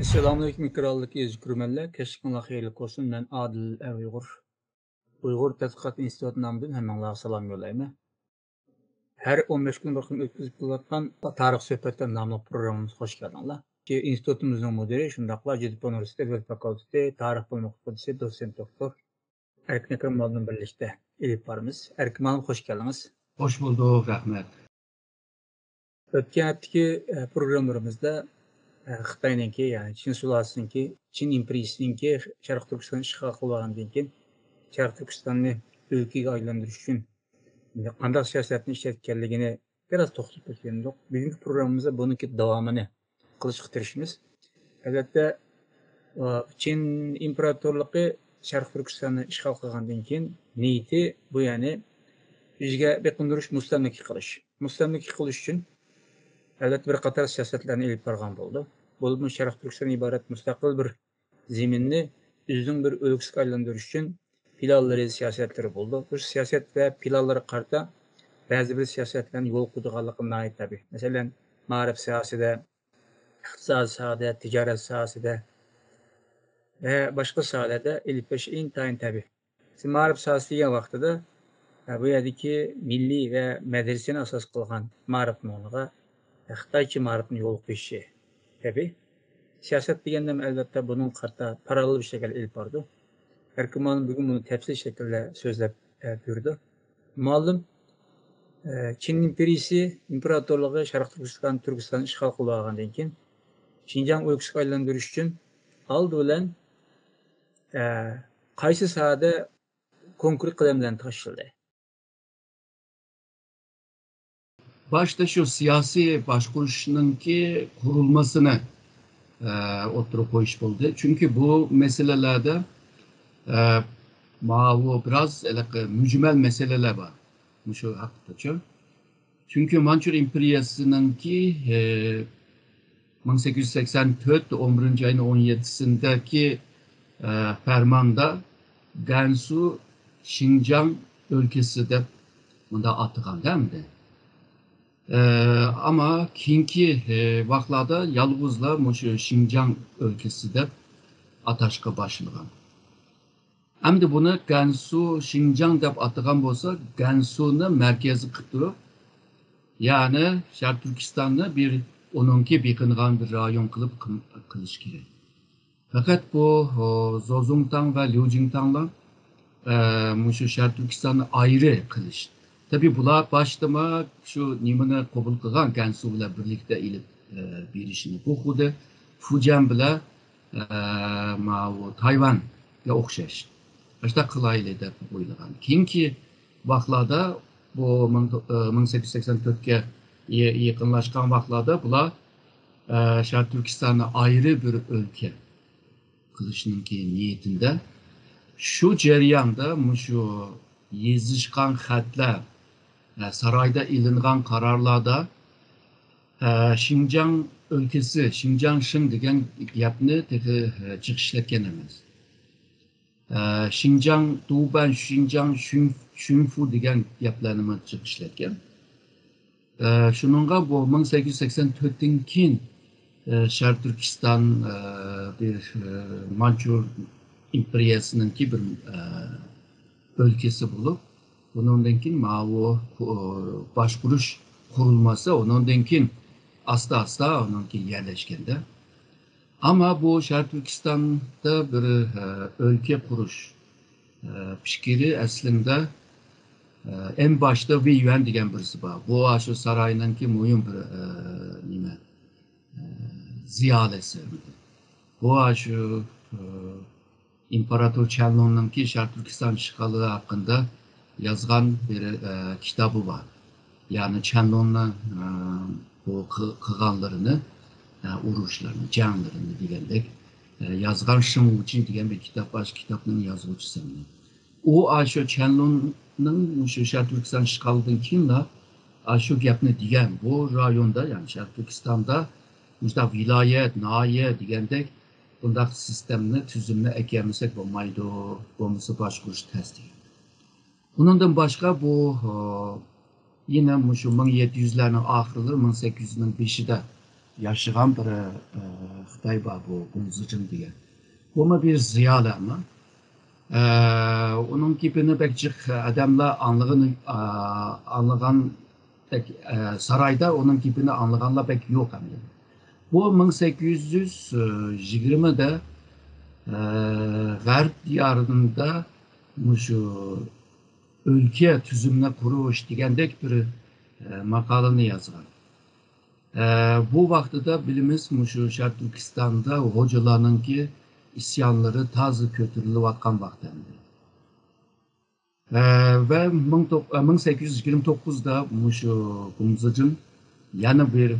Selamünaleyküm krallık yazı kürmenler. Keşke hayırlı olsun. Ben Adil Uygur. Uygur Tədqiqat İnstitutu namıdan hemen salam yollayayım. Her 15 gün bakım ötküzüp kılatkan tarih söhbetler namlı programımız hoş geldinler. Ki institutumuzun müdiri, şundakla Cedip Üniversitesi ve Fakültesi Tarih Bölümü Fakültesi Doçent Doktor Erkin Ekrem Mal'ın birlikte elip varımız. Erkin Mal'ım hoş geldiniz. Hoş bulduk, rahmet. Ötken haftaki programlarımızda Xitay'nınki, yani Çin sulasınınki, Çin imperiyasınınki Şarkı Türkistan'ı işgal kılığandan keyin Şarkı Türkistan'ı ülkeye aylantırış üçün qandaq siyasetini işletkenligini biraz to'xtalib o'tgandik. Bugungi programmamizda buniki davomini qilishga tirishamiz. Albatta, Çin imperatorluğu Şarkı Türkistan'ı işgal qilgandan keyin niyati bu yani bizga beqindirish mustamlaka qilish. Mustamlaka qilish uchun albatta bir qator siyosatlarni ilib borgan bo'ldi. Bu Şarkı Türkistan iborat mustaqil bir zeminni o'zining bir o'lkasiga aylantirish uchun planlari, siyasetleri bo'ldi. Bu siyaset ve planlara qarta ba'zi bir siyosatlarni yo'l qo'yganligi ait tabii. Masalan, ma'rif siyosatida, iqtisod sohasida, tijorat sohasida ve başka sohalarda ilib berish intayin tabii. Ma'rif sohasi degan vaqtida bu yerdagi milliy va madrasani asos qilgan ma'rifni o'rniga Xitoycha ma'rifni yo'l qo'yishi tabii. Siyaset deganda albatta bunun qarta paralel bir şekilde ilib bordi. Erkin bugün bunu tepsil şekilde sözlep buyurdu. Malum Çin imperiyası, imparatorluğu Şarkı Türkistan'ı işgal kılığandan keyin Şinjan ülkesiga aylantirish uchun oldi bilan qaysi sohada konkret qadamlarni tashildi? Başta şu siyasi başkuruluşununki kurulmasını oturup koyuş buldu. Çünkü bu meselelerde biraz mücmel meseleler var. Şu hakikaten. Çünkü Mançur İmperiyası'nınki 1884 11. ayın 17'sindeki fermanda Gansu Şinjan ülkesi de bunda atıkan değil mi? Ama kinki vaxtlarda yalğızla Şinjan ülkesi de ataşqa başlayan. Hem de bunu Gansu Şinjan deb atıgan bolsa, Gansu'nu merkezi qıtırıp, yani Şarkı Türkistan'ı bir onunki bekingan bir rayon kılıp kılış gerek. Fakat bu Zozongtang ve Liujingtang'la şu Şarkı Türkistan'ı ayrı kılış. Tabi bular başlama şu nimini kabul kılgan Gansu ile birlikte ilip bir işini okudu. Fujian bile Tayvan ile okşaş. İşte kılaylı da oylagan. Kinki vaxtlarda bu 1884'ke yakınlaşkan vaxtlarda bular Şarkı Türkistan'ı ayrı bir ülke kılışınınki niyetinde şu cereyanda şu yazışkan xatlar sarayda ilingan kararlarda Şinjan ülkesi, Şinjan Şin degan gapni chiqishlatgan emas. Şinjan Duban, Şinjan Şunfu degan gaplarni chiqishlatgan. Şununla bu 1884'ten keyin Şarkı Türkistan bir Mançur İmperiyası'nınki bir ülkesi bulup bundan keyin başkuruş kurulması ondan keyin asta onunki yerleşkende. Ama bu Şarkı Türkistan'da bir ülke kuruş fikri aslında en başta Wei Yuan degan birisi var. Bu aşı sarayınınki mühim bir ziyalesi. Bu aşı İmparator Qianlong'unki Şarkı Türkistan işgali hakkında yazgan bir kitabı var. Yani Qianlong'un bu kıganlarını, uruşlarını, canlarını degandek yazgan Shin Wuji degan bir kitap var. Kitapның yazuvchisi. O aşı Qianlong'un şu Şarkı Türkistan işgalidan keyin şu gapni degan bu rayonda yani Şarkı Türkistan'da işte vilayet, nahiye degandek bundaq sistemni, tüzümni eklemisak bo'lmaydi, bo'lmasa başkuruş test. Bundan başka bu yine şu 1700'lerin ahırları 1800'ün beşide yaşayan bir Xitay var bu Gongzijin diye. Bu bir ziyalı ama. Onun gibini bekçik adamla anlagan sarayda onun gibini anlaganla pek yok hem de. Bu 1820'de Garp diyarında şu ülke tüzümüne kuruş degandek bir makalını yazgan. Bu vaxtıda bilimiz şu Şark Türkistan'da hocalarınki isyanları tazı kötürülüp atkan vaxtı hem. Ve 1829'da şu Gongzijin yana bir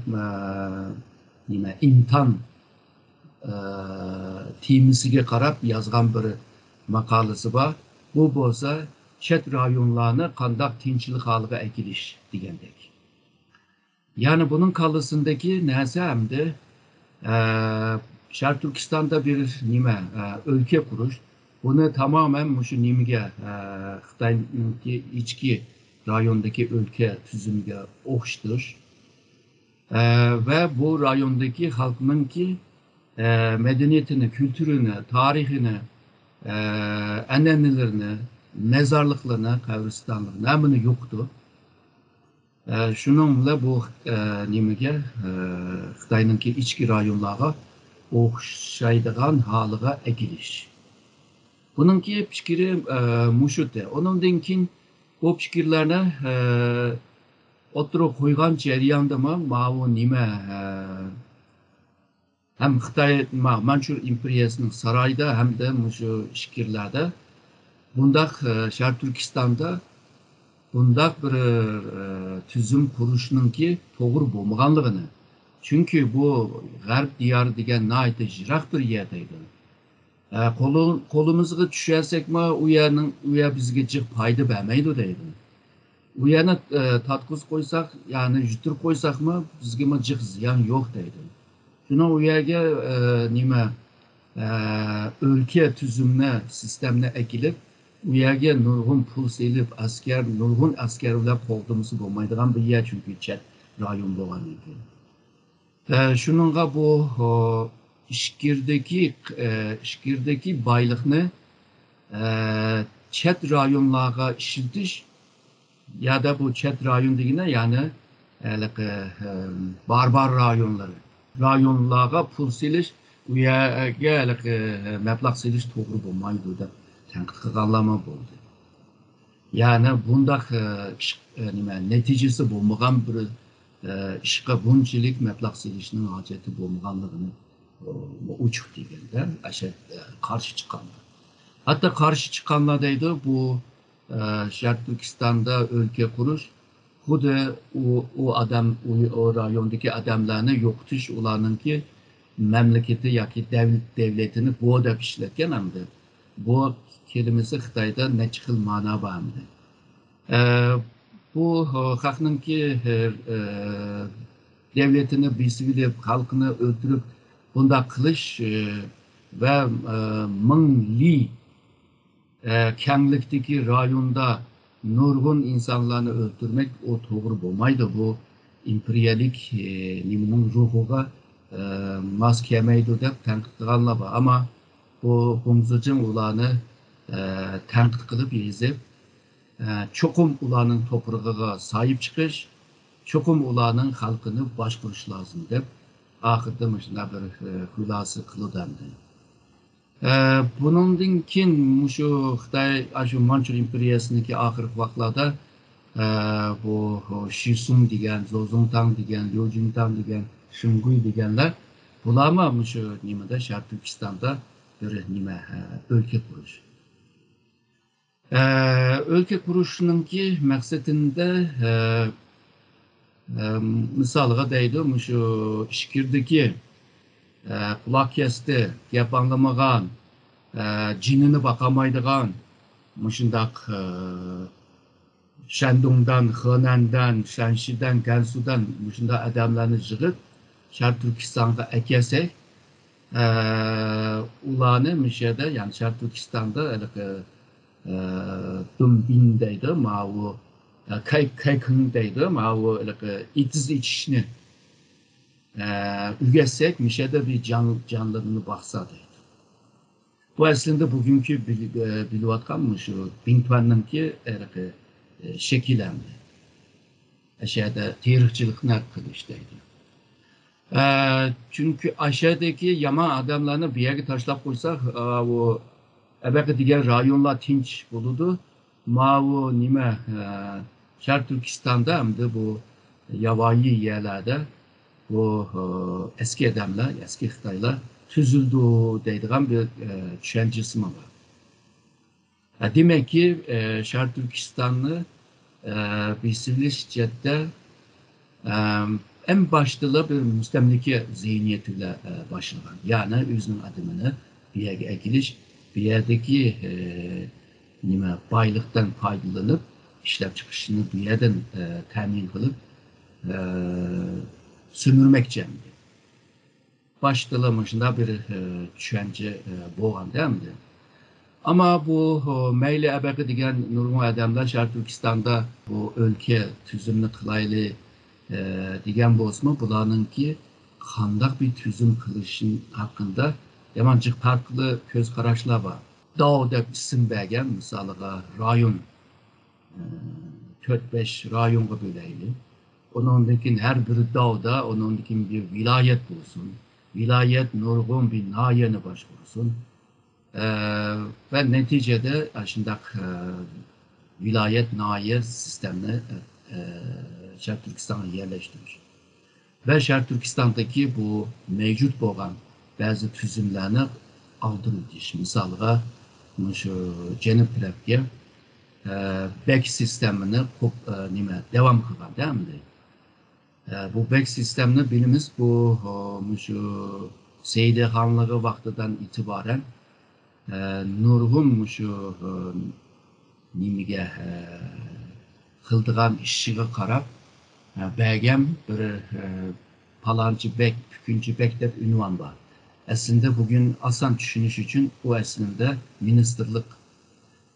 imtihan temisiga qarab yazgan bir makalası var. Bu bo'lsa chet rayonlarni qandaq tinchlik holiga akilish degandek. Yani bunun kalısındaki neyse hem de Şark Türkistan'da bir ülke kuruş. Bunu tamamen şu nimge Xitay'ın içki rayondaki ülke tüzümüge okştur. Ve bu rayondaki halkının ki medeniyetini, kültürünü, tarihini, annelerini, mezarlıklarını, kabristanlarını hemini yoktu. Şununla bu nimege Xitay'nınki içki rayonlara okşaydıgan halıga ekiliş. Bununki fikri muşute. Onundan kin o fikirlerine oturup koygan ceriyanda mı mavu nime hem Xitay Mançur İmperiyası'nın sarayda hem de şu şikirlerde bundak Şark Türkistan'da bundak bir tüzüm kuruşunun ki doğru bulmaganlığını. Çünkü bu Garp diyarı degen naite jirak bir yerdeydi. Kolumuzu düşersek mi uya bizge cık paydı vermeydi deydi. Uyanı tatkuz koysak yani jütür koysak mı bizge mi cık ziyan yok deydi. Şuna uyaga ülke tüzümüne, sistemine ekilip uyaga nurgun pul selip nurgun askerler kovduğumuzu bulmaydıgan bir yer çünkü chet rayon boğan idi. Şununla bu işkirdeki baylıkını chet rayonlara işitiş ya da bu chet rayon degine yani barbar rayonlara pul seliş uyaga meblağ seliş doğru bulmaydı da tenkit kıganlama buldu. Yani bundak neticesi bulmagan bir işqa bunçilik meblağ selişinin haceti bulmaganlığını uçuk degende karşı çıkanlar. Hatta karşı çıkanlardaydı bu Şark Türkistan'da ülke kuruş Hude o rayondaki adamlarını yoktuş olanın ki memleketi yaki devletini bu da işletken hem de bu kelimesi Xitay'da ne çıkıl mana var hem de. Bu halkının ki devletini bisilip halkını öldürüp bunda kılıç ve Mingli kenglikteki rayonda nurgun insanlarını öldürmek o doğru bulmaydı. Bu imperialik nimenin ruhuga maskemeydi dep tenkit kılanlar var. Ama bu Gongzijin ulanı tenkit kılıp yezip çokum ulanın toprağına sahip çıkış, çokum ulanın halkını başkuruş lazım dep ahırda mışına bir hülası kılıdandı. Bunun kin şu Xitay aşı Mançur İmperiyası'ndaki ahır vaxtlarda bu Şisung degen, Zozongtang degen, Liu Jintang degen, Shungui degenler bulama şu nimede Şark Türkistan'da bir ülke kuruş. Ülke kuruşunun ki maksatında misalıga deydi şu şikirdeki kulak kesti, gap anlamagan, cinini bakamaydıgan, muşundak Shandong'dan, Henan'dan, Shanxi'den, Gansu'dan muşunda adamlarını jığıp Şark Türkistan'a ekesek ulanı mişede yani Şark Türkistan'da Dumbin'deydi Kaykın'deydi itiz içişini ügetsek mişede bir canlılığını baksa deydi. Bu aslında bugünkü bilivatkan şu Bintvan'ınki şekillendi. Aşağıda tarihçilik ne kılıştaydı. Çünkü aşağıdaki yaman adamlarını bir yere taşlap koysak o belki diğer rayonlar tinç buludu. Mavu nime Şark Türkistan'da hem de bu yavani yerlerde bu eski adamlar, eski Xitaylar tüzüldü deydiğim bir düşüncesi var. Demek ki Şark Türkistanlı bir cidden en başta bir müstemlike zihniyetiyle başlayan. Yani özünün adımını bir yere ekiliş, bir yerdeki baylıktan faydalanıp işlep çıkışını bir yerden temin kılıp sömürmek cemdi. Başlamışında bir düşünce boğan değil mi? Ama bu meyli ebeki diyen Nurmu adamlar Şark Türkistan'da bu ülke tüzümlü kılaylı diyen bozma bulanınki kandak bir tüzüm kılışın hakkında yamancık farklı göz kararlar var. Dağda isim belgen mesela rayon 4-5 rayonga böleyli. Onundakin her bir dağda onundakin bir vilayet bulsun. Vilayet nurgun bir nayeni başvursun. Ve neticede şimdi vilayet nahiye sistemini Şark Türkistan'a yerleştirmiş. Ve Şark Türkistan'daki bu mevcut olan bazı tüzümlerini aldırılmış. Mesela şu Cenab Plakya bek sistemini devam kılan değil mi? Bu bek sistemini bilimiz bu şu Seydi Hanlığı vaktinden itibaren nurgun şu nimige kıldığan işçiye karab belgem bir palancı bek, püküncü bek de ünvan var. Aslında bugün asan düşünüş için o aslında ministerlik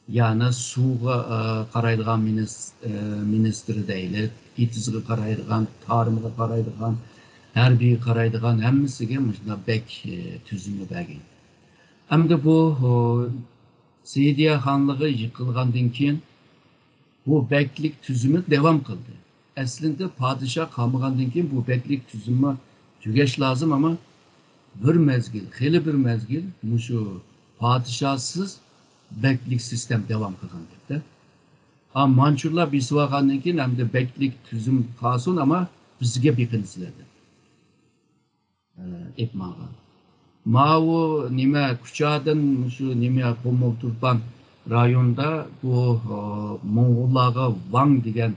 yani suğa karaydıgan ministri değil, itizgi karaydıgan, tarımga karaydıgan, herbi karaydıgan hemmisiga bek tüzümü belgin. Hem de bu Seydiye Hanlığı yıkılgandan keyin bu beklik tüzümü devam kıldı. Aslında padişah kalmagandan keyin bu beklik tüzümü tügeş lazım ama bir mezgil, heli bir mezgil şu padişahsız beklik sistem devam kılgandı. Ama Mançurlar bir sıvagandan keyin hem de beklik tüzüm kalsın ama bizge bikinsiledi. Epmağa. Mavu nime Kuçadın şu nime Pomol Turpan rayonda bu Moğollarga Van degan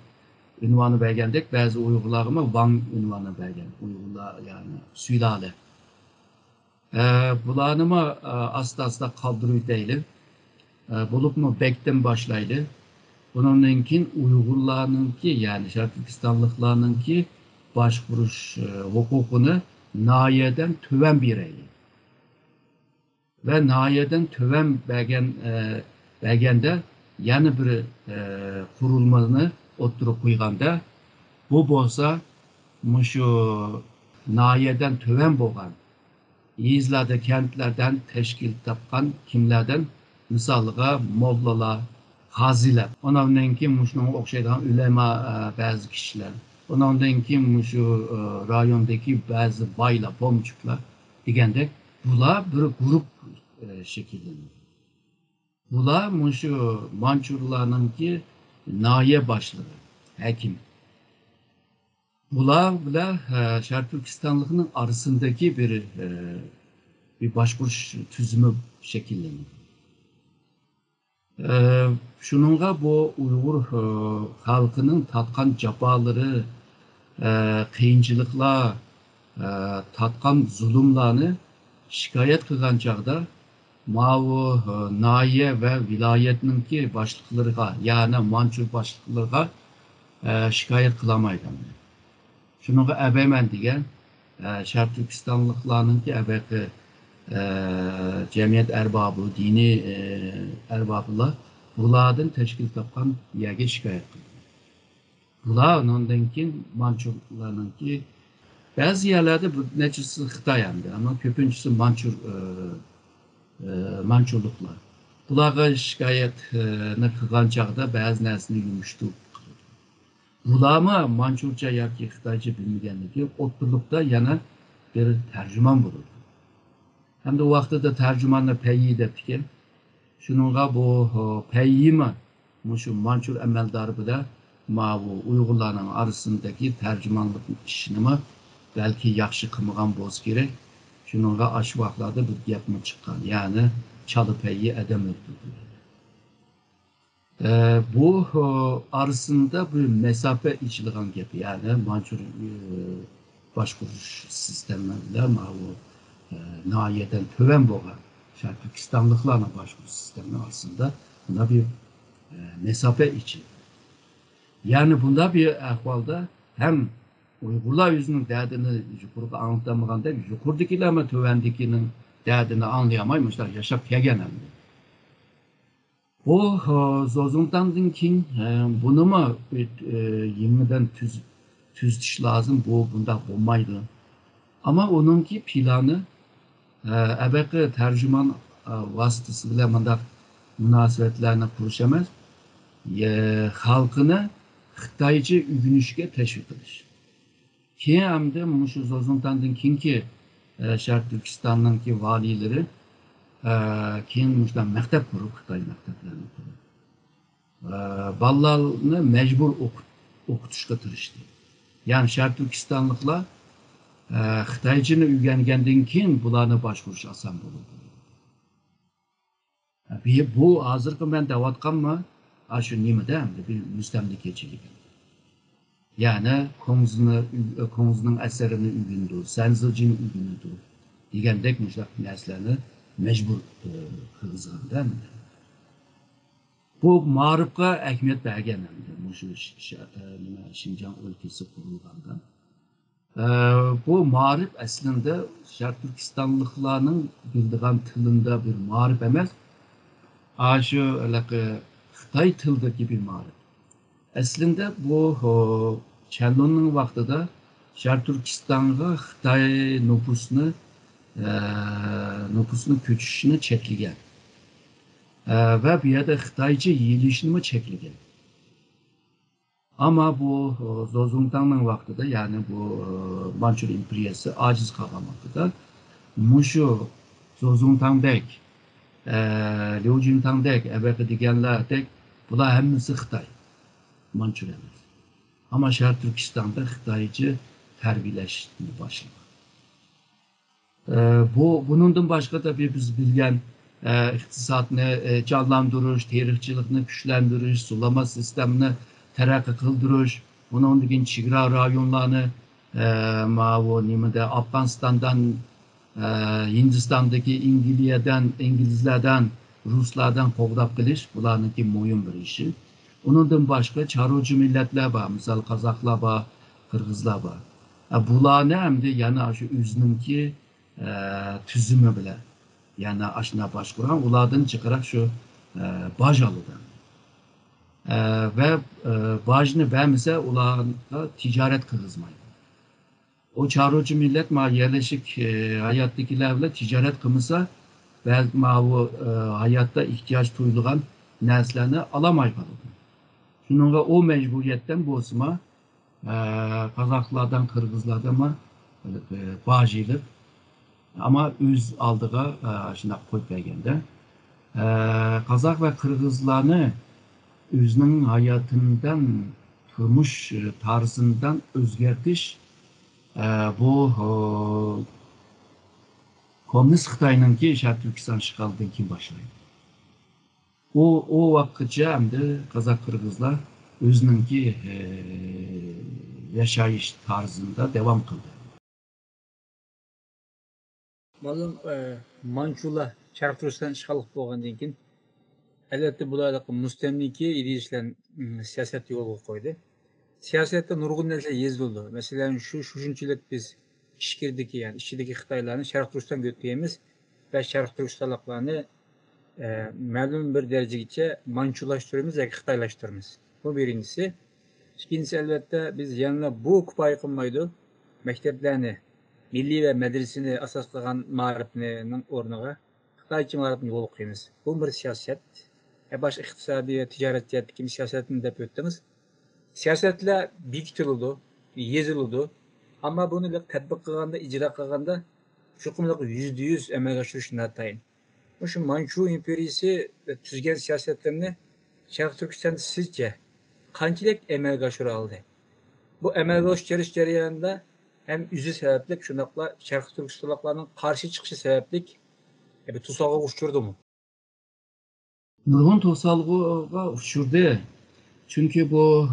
ünvanı belgendek. Bazı Uygurlarga Van ünvanı belgen. Uygurlar yani sülale. Bularını mı asla kaldırıyor değil. Bulup mu bekten başlaydı. Bununkin Uygurlarınki yani Şark Türkistanlıklarınki başvuruş hukukunu nahiyeden tüven bir eyledi. Ve nahiyeden töven belgende yani bir kurulmanı oturup koyganda bu bolsa şu nahiyeden töven boğan izlerde kentlerden teşkil tapkan kimlerden misalga mollalar, haziler. Ondan ki muşnun okşaydan ülema bazı kişiler. Ondan ki şu rayondaki bazı bayla, bomçuklar digende bula bir grup şekilleniyor. Bula şu Mançurlarınki nahiye başlığı, hekim. Bula Şark Türkistanlık'ın arasındaki bir başvuruş tüzümü şekilleniyor. Şununla bu Uygur halkının tatkan cabaları, kıyıncılıkla, tatkan zulümlerini şikayet kılgan çağda mavu nahiye ve vilayetinki başlıklarına yani Mançur başlıklarına şikayet kılamaydı. Şununla ebemen diyen Şark Türkistanlıklarınki ebeki cemiyet erbabı, dini erbabılar buladın teşkil tapan yerge şikayet kıldı. Bula onundanki Mançurlarınki Bazı yerlerde bu neçisi Xitay hem de ama köpüncüsü Mançurluklar. Bulağa şikayetini kılgan çağda bazı nersini yumuştu. Bulama Mançurca yoki Xitayca bilmegenligi o'ttirlikda yana bir tercüman bo'ladi. Hamda o vaqtda da tercümanla payyi debdiki. Shuningga bu payyimi mushu Mançur amaldori bilan bu Uyg'urlarning orasindagi tercümanlik ishini belki yaxshi qilmagan bo'lsa kerak. Shuningga ash vaqtlarda bir gapmi chiqqan, ya'ni chala payyi adam o'ldirdi. Bu arasında bir mesafe içilgan gibi, yani Mançur başvuruş sistemlerinde bu nahiyeden töven boğa Şarkı Türkistanlıklarla başvuruş sistemi arasında bunda bir mesafe içi. Yani bunda bir ahvalda hem Uygurlar yüzünün derdini yukarıda anlatamaganda yukarıdakiler ama tövendikinin derdini anlayamaymışlar, yaşap kegenemdi. O Zozung'dan kin bunu mu yeniden tüzüş lazım, bu bunda olmaydı. Ama onunki planı evvelki tercüman vasıtasıyla manda münasebetlerine kuruşamaz. Halkını Xitaycı ügünüşke teşvik ediş. Ki hem de Muşu Zozung'dan kin ki Şarkı Türkistan'ın ki valileri keyin muşdan mektep kurup Xitay mekteplerini kurup ballarını mecbur okutuşga tirishdi. Yani Şarkı Türkistanlıklar Xitaycını öğrengendan keyin bularni başvuruş asan bo'ladi. Bu hozirgi men deyotganmi? Shu nimada hamda bir mustamlikachilik. Yani Ko'ngizning asarini o'rgandi, Sanziljining o'rgandi degandek muşlaq narsalarni mecbur kılgızganda. Bu ma'rifga ahamiyat bergan shu Şinjan ülkesi kurulganda. Bu ma'rif aslında Şarkı Türkistanlıklarning bildiğin tilinde bir ma'rif emas. Shu Xitay tildagi bir ma'rif. Aslında bu Chenlonning vaqtida Şarkı Türkistan'a Xitay nüfusunun köçüşünü çekilgen. Ve bir yerde Xitaycı yiyilişini mi çekilgen. Ama bu Zozung'dan vaxtıda, yani bu Mançur imperiyası aciz kalmamaktadır. Muşu Zozung'dek, Liu Jintang'dek, evvelki digenlerdek, bunlar hepsi Xitay. Mançur emas. Ama Şarkı Türkistan'da Xitaycı terbiyeleşmeye başladı. Bunundan başka da biz bilgen iktisatını canlandırış, tarihçilikni güçlendiriş, sulama sistemini terakki kıldırış, bunun degen çigra rayonlarını Afganistan'dan, Hindistan'daki İngilizlerden, Ruslardan kovdap kılış, bunlarınki moyun bir işi. Onundan başka çarocu milletler var, misal Kazaklar var, Kırgızlar var. Bunlar hem de yani şu üzününki tüzümü bile, yani aşına başvuran ulardan çıkarak şu Bajalı'dan ve Bajını vermese ularla ticaret kırgızmaydı. O çağrıcı millet yerleşik hayattakilerle ticaret kılmasa ve hayatta ihtiyaç duyulan neslerini alamaydı. Şununla o mecburiyetten bozma Kazaklardan, Kırgızlardan mı Bajılık ama öz aldığı şimdi koyup vergende Kazak ve Kırgızlarını özünün hayatından, turmuş tarzından özgertiş bu Komünist Xitay'nın ki Şarkı Türkistan işgalinden kim başlaydı? O vakitçe hem de Kazak Kırgızlar özünün ki yaşayış tarzında devam kıldı. Malum Mançurlar Şarkı Türkistan işgali bo'lgandan keyin albatta bular mustamlika idishlan siyosat yo'lga qo'ydi. Siyosatda nurg'un narsa yezildi. Masalan, shunchalik biz ichkiridagi, yani ichidagi Xitoylarni Sharq Turkistonga o'tkazamiz va Sharq Turkistonliklarni ma'lum bir darajagacha manchurlashtiramiz yoki xitoylashtiramiz. Bu birincisi. İkincisi albatta biz yana bu kifoya qilmaydi. mekteplerini, milli ve medresini asas kılgan marifinin ornuğa Xitayçı marifini yol koyunuz. Bu bir siyaset. Baş iktisadi ve ticaret cihetteki bir siyasetini de öttünüz. Siyasetler bekitildi, yazıldı. Ama bunu bir tatbik kılganda, icra kılganda şu kumluk %100 emelge aşırışın hatayın. Şu Mançu imperiyası tüzgen siyasetlerini Şarkı Türkistan sizce kançılık emelge aşırı aldı? Bu emelge aşırış jarayonunda hem üzü sebeplik, şundakla Şarkı Türkistanlıklarının karşı çıkışı sebeplik bir tusağa uçurdu mu? Nurg'un to'salg'iga uchirdi. Chunki bu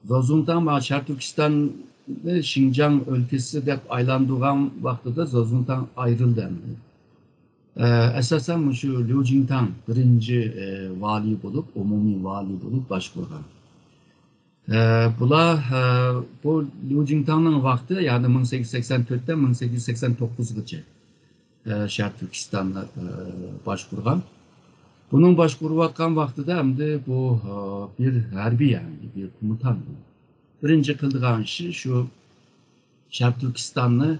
Zozuntan ve Şarkı Türkistan'ı Şinjan ülkesi deb aylandırgan vaqtida Zozuntan ayrıldı. Esasen şu Liu Jintang birinci vali bulup, umumi vali bulup başkurgan. Bu Liu Jintang'ın vakti yani 1884'ten 1889'gacha Şarkı Türkistan'da başkurgan. Bunun başkurvatkan vaxtıda hem de bu bir harbi yani bir komutan bu. Birinci kıldığan işi şu Şarkı Türkistan'ı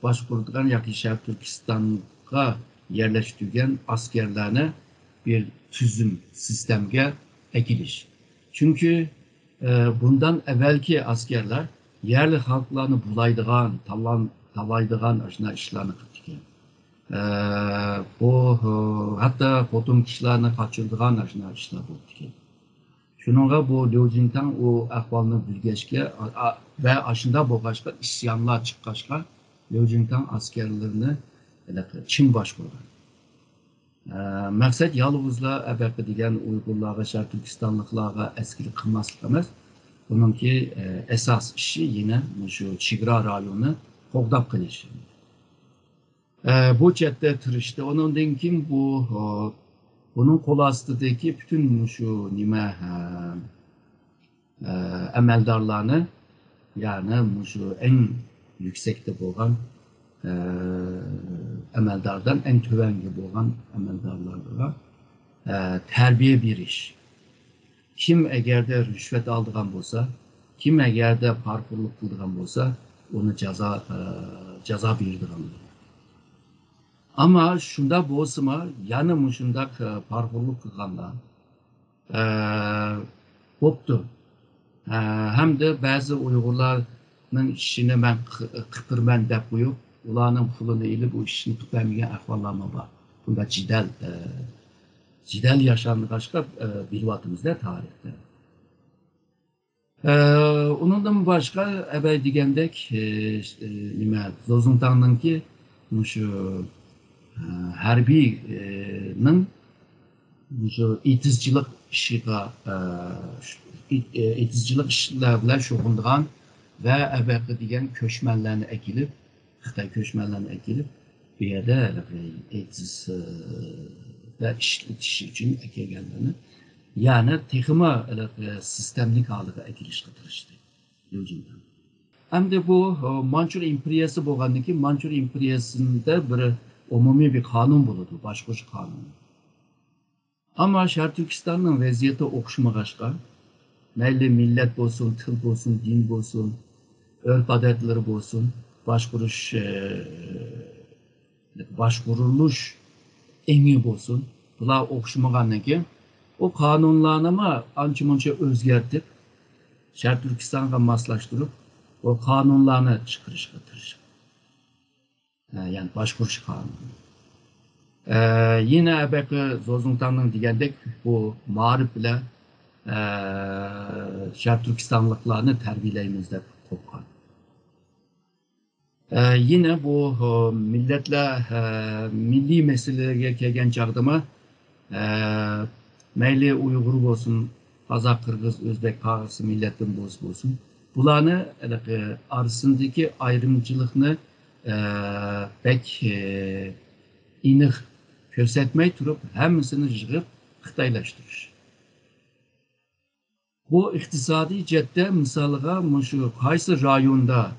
başkurduğun yakın Şarkı Türkistan'a yerleştirgen askerlerine bir tüzüm sistemge ekiliş. Çünkü bundan evvelki askerler yerli halklarını bulaydıgan, talaydıgan aşına işlerini kıtken. Bu hatta xotin kishilarni qochirdigan aşına ishlar bo'ldi. Shuningga bu Liu Jintang o ahvolni bilgachga va ashunda bo'lg'achqa isyonlar chiqqachqa Liu Jintang askerlarini Çin boshqargan. Maqsad yolg'izlar abaqa degan Uyg'urlarga, Sharq Turkistonliklarga askari qilmaslik emas. Buningki asas ishi yine shu chegara rayonni qo'g'dab qilish. Bu cette tırıştı. Onun denkim bunun kol astıdaki bütün şu emeldarlarını yani şu en yüksekte boğan emeldardan en tüvengi boğan emeldarlarına terbiye bir iş. Kim eğer de rüşvet aldığan bolsa, kim eğer de parkurluk kıldığan bolsa onu ceza birdiğen. Ama şunda bolsama yanım şunda parkurluk kılganda koptu. Hem de bazı Uygurların işini ben kıpırmen dep koyup ulanın pulunu ile bu işini tutamayan ahvallarına var. Bunda cidel yaşandı başka bilvatımızda tarihte. Onundan başka evvel digendek Zozuntan'ın ki şu harbiynin şu itizcilik işlerle şoğulduğun ve evvelki diyen köşmenlerini ekilip, Xitay köşmenlerini ekilip bir yerde etiz ve işletiş için ekilgenlerini yani tekime sistemlik halıga ekiliş kıtırıştı. Hem de bu Mançur imperiyası boğandı ki Mançur imperiyasında bir umumi bir kanun buludu, başkoş kanunu. Ama Şarkı Türkistan'ın vaziyeti okşumagaçka, meyli millet bolsun, tıl bolsun, din bolsun, örf adetleri bolsun, başvuruluş eni bolsun, bular okşumagandan ki o kanunlarını mı anca özgertip, Şarkı Türkistan'a maslaştırıp, o kanunlarını çıkarışka tırışık. Yani başvuruş kanunu. Yine belki Zozuntan'ın digendek bu marif bile Şarkı Türkistanlıklarını terbiyeleyimizde kopkan. Yine bu milletle milli meselelere gelgen çağdama meyli Uygur olsun, Kazak, Kırgız, Özbek, Kağısı milletin olsun. Bularını arasındaki ayrımcılıkını pek inik kösetmey turup hemsini jığıp Xitaylaştırış. Bu iktisadi cette misalıga şu kaysı rayonda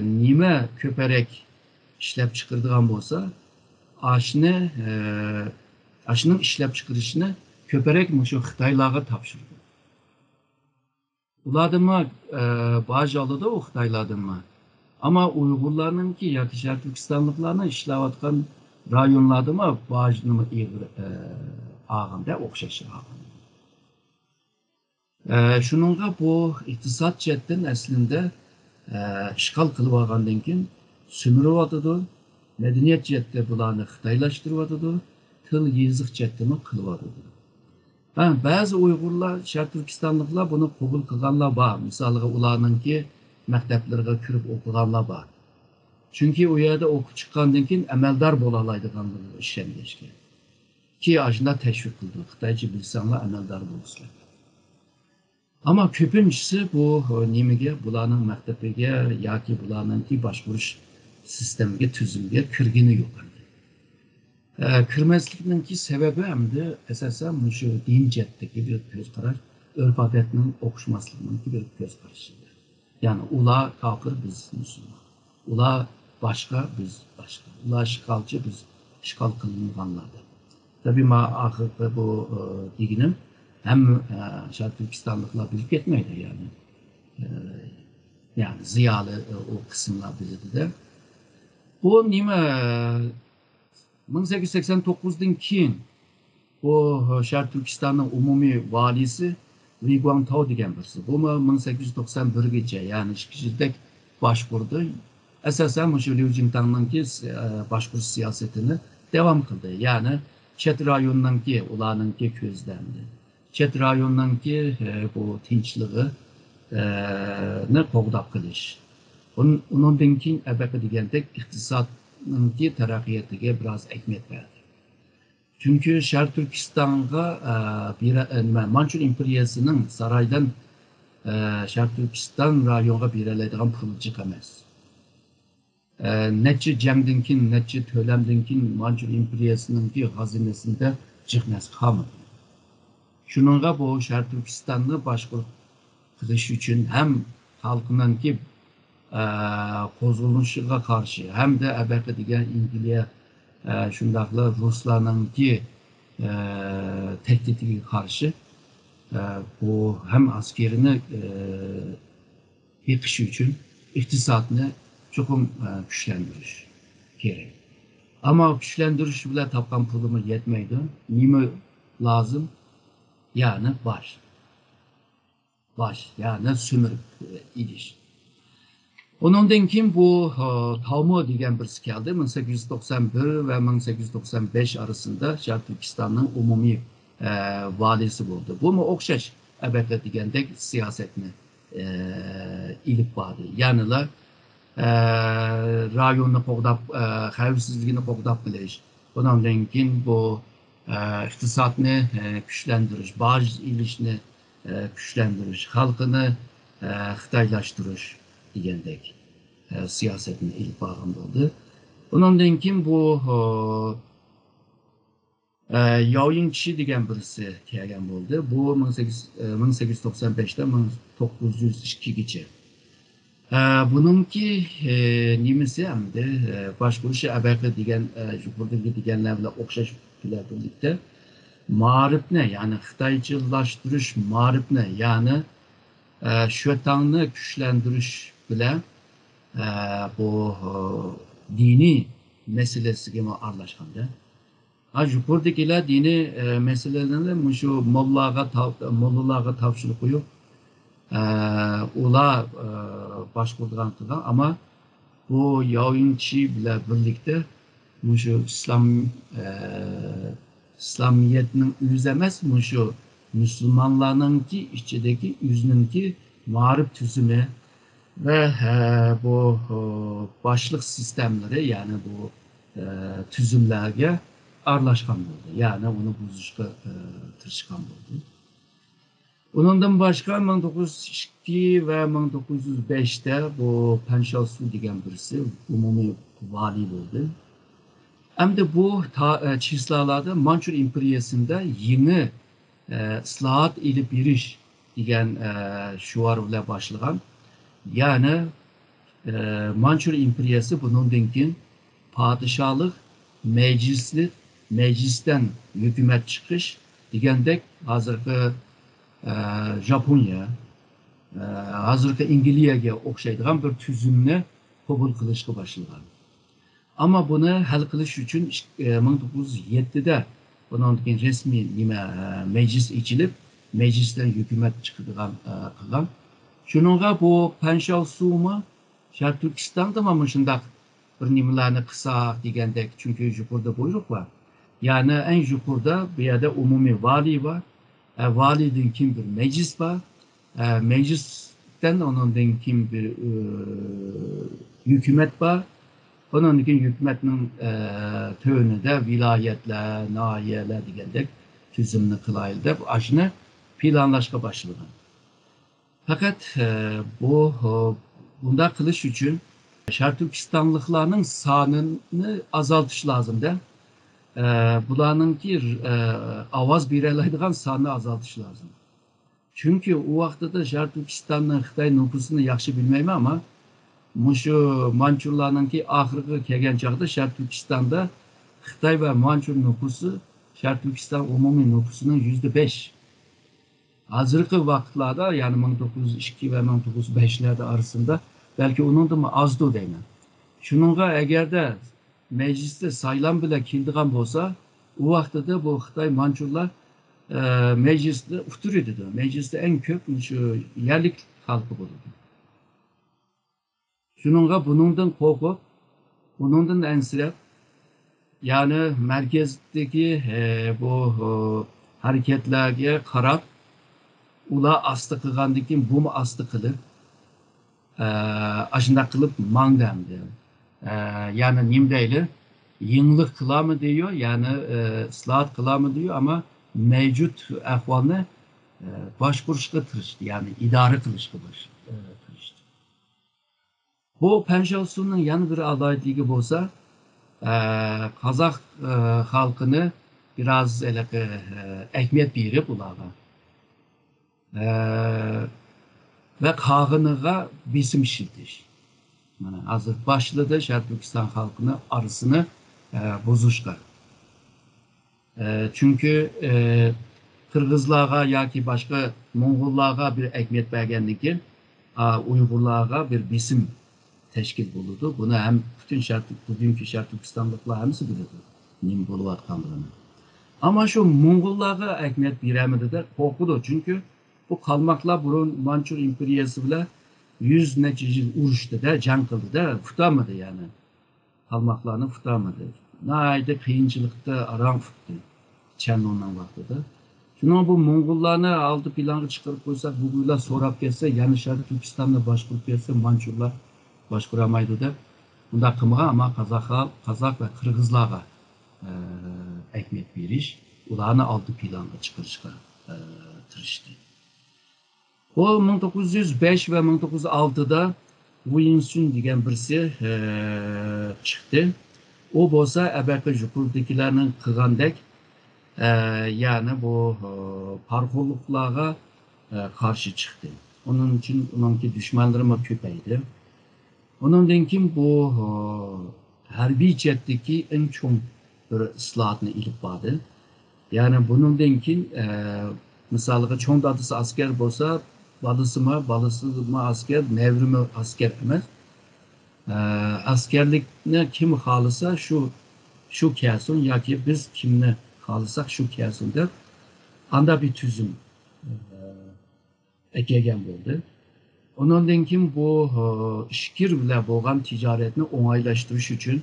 nime köperek işlep çıkırdığan bolsa aşının işlep çıkırışını köperek şu Xitaylarga tapşırdı. Ulardıma bağış aldı o Xitaylardıma. Ama Uygurlarınki yoki Şarkı Türkistanlıklarning ishlayotgan rayonlardimi bağışını ağında o'xshash Şununla bu iqtisod jihatdan aslında ishg'ol qilib olgandan keyin so'miriyotidu, madaniyat jihatda bularni xitoylashtiryotidi, til yeziq jihatdami qilyotidi. Ba'zi Uyg'urlar, Sharq Turkistonliklar buni qabul qilganlar bor. Misoliga ularninki maktablarga kirib o'qiganlar bor. Chunki u yerda o'qib chiqqandan keyin amaldor bo'la oladiganligini ishonishgan. Ki ajna tashviq qildi. Xitoycha bilsanglar amaldor bo'lsizlar. Ama ko'pinchisi bu nimaga bularning maktabiga yoki bularninki boshqarish sistemiga, tuzumga kirgani yo'q. Kirmaslikninki sababi hamda asosan shu din jihatdagi bir ko'z qarash, urf odatning o'xshmasligininki bir ko'z qarash. Ya'ni ular kafir, biz musulmon. Ular boshqa, biz boshqa. Ular ishg'olchi, biz ishg'ol qilinganlar. Tabii axirda bu deginim hem Şarkı Türkistanlıklar bilip ketmeydi yani. Yani ziyalı o kısımlar bilirdi de. Bu nime 1889'dan keyin o Şarkı Türkistan'ın umumi valisi Li Guangtao degan birisi. Bu 1891'gacha yani 2 yildek başvurdu. Esasen şu Liu Jintang'ınki başvuruş siyasetini devam kıldı. Yani chet rayonunki ularninki ko'zlandi. Chet rayonunki bu tinchlig'i ne qo'g'dab qilish. Undan keyin albatta degandek iqtisodninki taraqqiyatiga biroz ahamiyat berdi. Çünkü Sharq Turkistonga Manchur imperiyasining saroydan Sharq Turkiston rayoniga beriladigan puli jiq emas. Neçe jangdan keyin, neçe to'lamdan keyin Manchur imperiyasininki xazinasida jiq narsa qolmadi. Şununla bu Şarkı Türkistan'ı boshqarib qilish uchun ham xalqiningki qo'zg'alinishiga qarshi hamda albatta degan Angliya shundaqla Ruslarninki tehdidiga qarshi bu hem askerini yetiş için iktisadını çokum güçlendiriş gerek. Ama güçlendiriş bile tapkan pulumu yetmeydi. Nime lazım? Yani baş. Baş yani sömürüp idiş. Ondan keyin bu Tavmo degan birisi keldi. 1891 ve 1895 arasında Şarkı Türkistan'ın umumi valisi oldu. Bu mu o'xshash albatta degandek siyosetni ilib bordi. Ya'nilar rayonni qo'g'dab, xavfsizligini qo'g'dab qilish. Bundan keyin bu iqtisodni kuchlantirish, boj ilishni kuchlantirish, xalqini xitoylashtirish degandek siyosetni ilib borgan bo'ldi. Bundan keyin bu Yao Yingchi degan birisi kelgan bo'ldi. Bu 1895'te 1902'gacha. Bununki nimasi hamda boshqurishi albatta degan yuqoridagi deganlar bilan o'xshash birlikda ma'rifni, ya'ni xitoychilashtirish ma'rifni, ya'ni sho'tangni kuchlantirish bilan bu diniy masalasiga aralashganda yuqoridagilar diniy masalalarni shu mollalarga topshirib qo'yib ular boshqurgan qilgan, ama bu Yao Yingchi bilan birlikda shu İslamiyetning o'zi emas, shu musulmonlarninki ichidagi o'zininki ma'rif tuzumi ve bu boshliq sistemleri, yani bu tuzumlarga aralashgan bo'ldi. Yani onu buzishga tirishgan bo'ldi. Ondan başka 1902 ve 1905'te bu Panshal Su degan birisi umumiy vali bo'ldi. Hem de bu chislalarda Manchur imperiyasında yeni islahat ilib berish degan shuar bilan başlagan. Yani Manchur imperiyasi bundan keyin padişahlık, meclisten hükümet çıkış degandek hozirgi Japonya, hazırki İngilizceye okşaydigan bir tüzümni qabul qilishga boshlagan. Ama bunu hal qilish uchun 1907'de bundan keyin resmiy meclis ichilib, meclisden hükümet chiqadigan qilgan. Shuningga bu Panjshab suvmi Sharq Turkistonda mana shundaq bir nimalarni qilsak degandek, chunki yuqorida buyruq bor. Yani en yuqorida bu yerda umumiy vali var. Validen kim bir meclis var. Meclisten onundan kim bir hükümet var. Onun için hükümetin töönüde vilayetler, nahiyeler degandek tüzümni qilaylik deb ashuni planlashga boshlagan. Fakat bunda qilish uchun Sharq Turkistonliklarning sonini azaltish lozimda. Bularninki ovoz beroladigan sonni azaltish lozim. Çünkü o vaqtda Sharq Turkistonning Xitoy nüfusini yaxshi bilmayman ama şu Manchurlarninki oxirgi kelgan chaqda Sharq Turkistonda Xitoy va Manchur nüfusu Sharq Turkiston umumiy nüfusining %5. Hazırki vaqtlarda yani 1902 ve 1905'lerde arasında belki onundan mı azdı deyman. Şununla eğer de mecliste saylan bile kildigan bolsa, o vaqtda bu Xitoy Manchurlar mecliste utur ediyordu. Mecliste en köp şu yerlik halkı bulurdu. Şununla bunundan korkup, bunundan ensirep, yani merkezdeki bu hareketlerge karab, ula astı kılgandikin bu mu astı kılıp, aşında kılıp mangdamdı. Yani nimdeyle yenilik kıla mı diyor, yani ıslahat kıla mı diyor ama mevcut ahvalını başkuruşka tırıştı, yani idare kılışka tırıştı. Bu Panjshab suyunun yanı bir adaylığı olsa, Kazak halkını biraz ekmek berip ularga. Ve kağınıga besim işildiş. Yani hazır başladı Sharq Turkiston halkını arasını bozuşka. Çünkü Kırgızlarga yoki başka Moğollarga bir ekmek bergendiki Uygurlarga bir besim teşkil bulundu. Bunu hem bütün bugünkü Sharq Turkistonliklar hemsi bilirdi. Nim buluvatkanlığını. Ama şu Moğollarga ekmek beremedi de korkudu. Çünkü bu kalmakla burun Mançur İmperiyası bile 100 neçe yıl uğraştı da, can kıldı da, tutamadı yani. Kalmaklarını tutamadı. Nayda kıyınçılıkta aram tuttu. Çenlon'dan vaktıda. Şimdi bu Moğollarını aldı planı çıkarıp koysak, bugünler sorap gelse, yani Sharq Turkiston'da başkurup gelse Mançurlar başkuramaydı da. Bunda kımığa ama Kazak ve Kırgızlarga ekmek veriş, ularını aldı planı çıkarışka tırıştı. O 1905 ve 1906'da Wu Yinsun degen birisi çıktı. O bolsa əbəqə yuqurdakilərinin qılğandək yani bu parxolluqlara karşı çıktı. Onun için onunki düşmanlarıma köpəydi. Onundan kim bu hərbi cəhdəki en çok bir ıslahatını ilip vardı. Yani bunundan kim misalga çoğun dadısı asker bolsa balısıma asker, nevrimi asker emas. Askerlikni kim xalisa şu kelsin yoki biz kimni xalisak şu kelsin deb anda bir tüzüm ekelgan bo'ldi. Ondan kim bu ishkir bilan bo'lgan tijoratni o'ng'aylashtirish uchun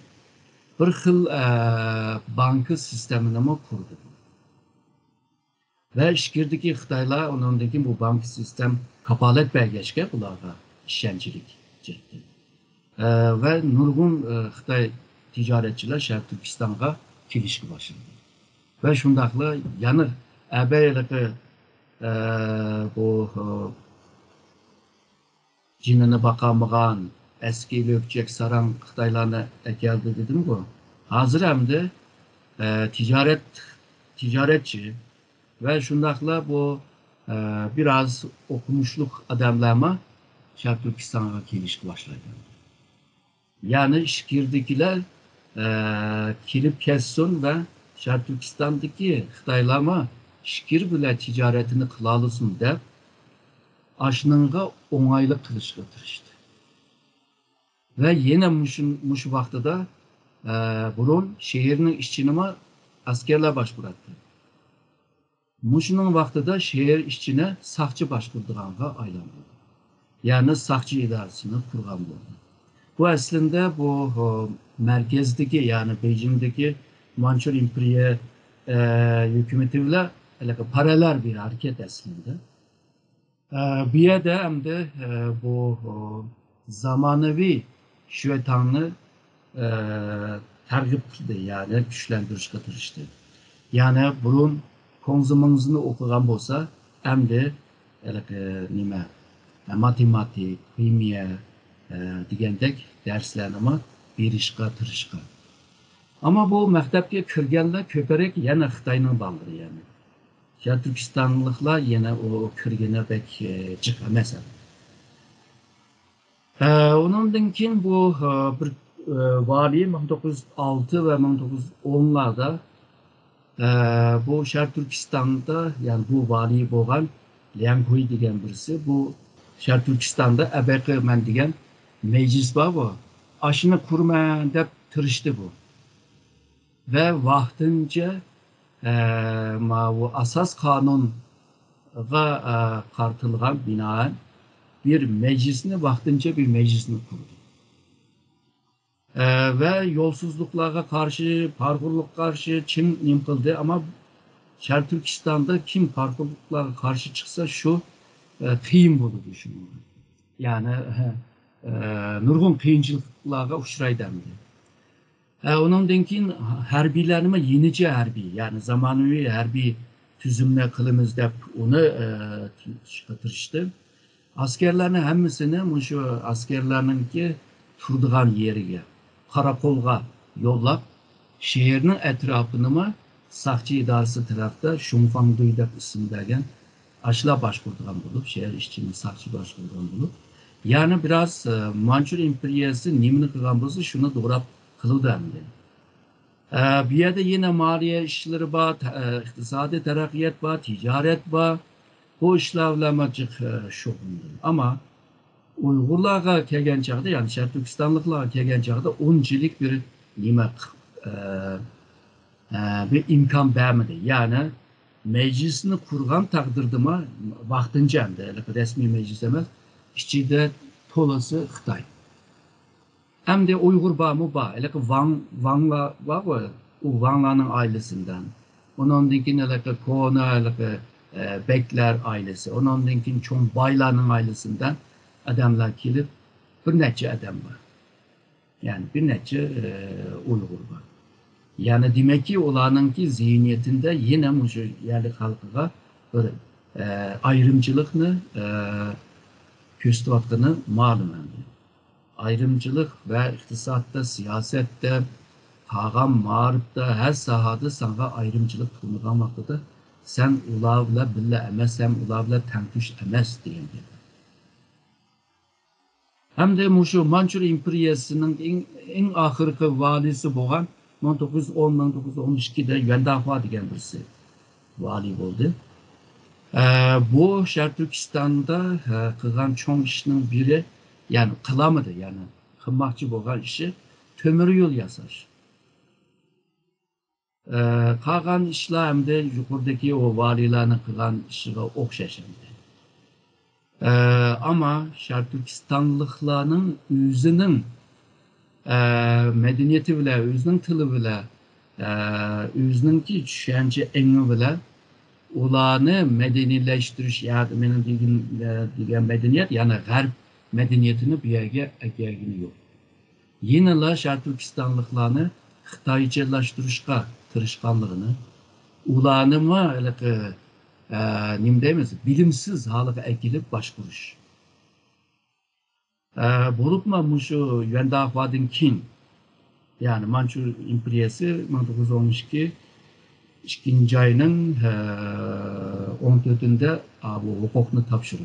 bir xil banka sistemini kurdu. Ve işkirdeki Xitaylar onundaki bu bank sistem kapalet belgeçke bularga işçilik çekti. Ve nurgun Xitay ticaretçiler Sharq Turkistonga kelishga başladı. Ve şundakla yanı əbəyəlikə bu cinini bakamıgan eski lökçek saran Xitaylarını ekeldi dedim bu. Hazır hem de ticaretçi ve şundakla bu biraz okumuşluk adamlarıma Sharq Turkistonga kelishga başladı. Yani işkirdikiler kilip kessin ve Sharq Turkiston'daki Xitaylarma şikir bile ticaretini kılalısın deb aşınınğa oңайлы qilishga tirishdi. Ve yine muş vaqtida burun şehirning ishchinimi askerlar boshquradi. Muşunun vaqtida şehir ishchini saqchi boshqurdiganga aylandi. Yani saqchi idorasini qurgan bo'ldi. Bu aslında bu merkezdeki yani Beijing'deki Mançur İmperiya hükümetiyle paralel bir hareket aslında. Bir yerde hem de bu zamanıvi şeytanını tergip kıldı yani güçlendirişe tırıştı. Yani burun konzumumuzu okugan bolsa hem de nime matematik, kimya degandek derslarni berishga tirishga. Ama bu maktabga kirganlar ko'parak yana Xitoyning balları yani. Ya Türkistanlıklar yine o kirgene pek jiq emas. Ondan keyin bu bir vali 1906 ve 1910'larda bu Şarkı Türkistan'da yani bu vali bo'lgan Liang Hui degan birisi bu Şarkı Türkistan'da ABQMan degan meclis var bu. Aşını kurma deb tirishdi bu. Ve vaqtincha bu asas kanunga qartilgan binaen bir meclisini vaqtincha bir meclisini kurdu. Ve yolsuzluklara karşı, parkurluk karşı Çin yıkıldı ama Şarkı Türkistan'da kim parkurluklara karşı çıksa şu kıyım buldu düşünün. Yani nurgun kıyınçılıklara uçraydı. Onun denkin herbilerime yenice herbi yani zamanıvi herbi tüzümle kılımız dep onu çıkartırıştı. Askerlerinin hemmisini şu askerlerinin ki turduğan yeriga, karakolga yollap şehirinin etrafını mı Sakçı idaresi tarafta Şunfangduy dep isimdegen aşıla başkurduğan bulup şehir işçinin Sakçı başkurduğan bulup yani biraz Mançur İmperiyası nimini kılgan bolsa şunu doğrap kıldı hem bir yerde yine maliye işleri var, iktisadi terakkiyat var, ticaret var. Bu işlerle şokundu. Ama Uygurlarga kelgen çağda yani Şarkı Türkistanlıklarga kelgen çağda 10 yıllık bir nimet bir imkan vermedi. Yani meclisini kurgan takdirde mi vaktince hem de resmi meclis emez içinde tolası Xitay. Hem de Uygur var mı var. Wang'la var mı? O Wang'ların ailesinden. Onun dinkini Kona, Bekler ailesi. Onun dinkini çoğun Baylar'ın ailesinden adamlar gelip bir nece adam var. Yani bir nece Uygur var. Yani demek ki olanınki zihniyetinde yine yerli halkıga bir ayrımcılıkını köstüvatkını malum. Ayrımcılık ve iktisatta, siyasette, kağam, mağrıpta, her sahada sana ayrımcılık kılıngan vaxtıda sen ulavla bille emez, sen ulavla tenküş emez diyen dedi. Hem de şu Mançur İmperiyasının en ahırkı valisi boğan 1910-1912'de Yuandahua degan birisi vali oldu. Bu Şarkı Türkistan'da kılgan çoğun işinin biri yani kılamadı yani kılmakçı boğan işi tömür yol yasaş. Kalan işler hem de yukarıdaki o valilerin kılgan işine okşaşındı. Ama Şarkı Türkistanlıklarının özünün medeniyeti bile, özünün tili bile, özünün ki düşünce eni bile olanı medenileştiriş yani benim degen medeniyet yani Garp medeniyetini bir yerge egergini yok. Yine Şarkı Türkistanlıklarını Xitaycılaştırışka tırışkanlığını ulanı mı nim deymiz bilimsiz halıga ekilip başkuruş. Bolup mu şu Yuandahua'dan kin yani Mançur İmperiyası 1912 2. ayının 14'ünde bu hukukunu tapşırdı.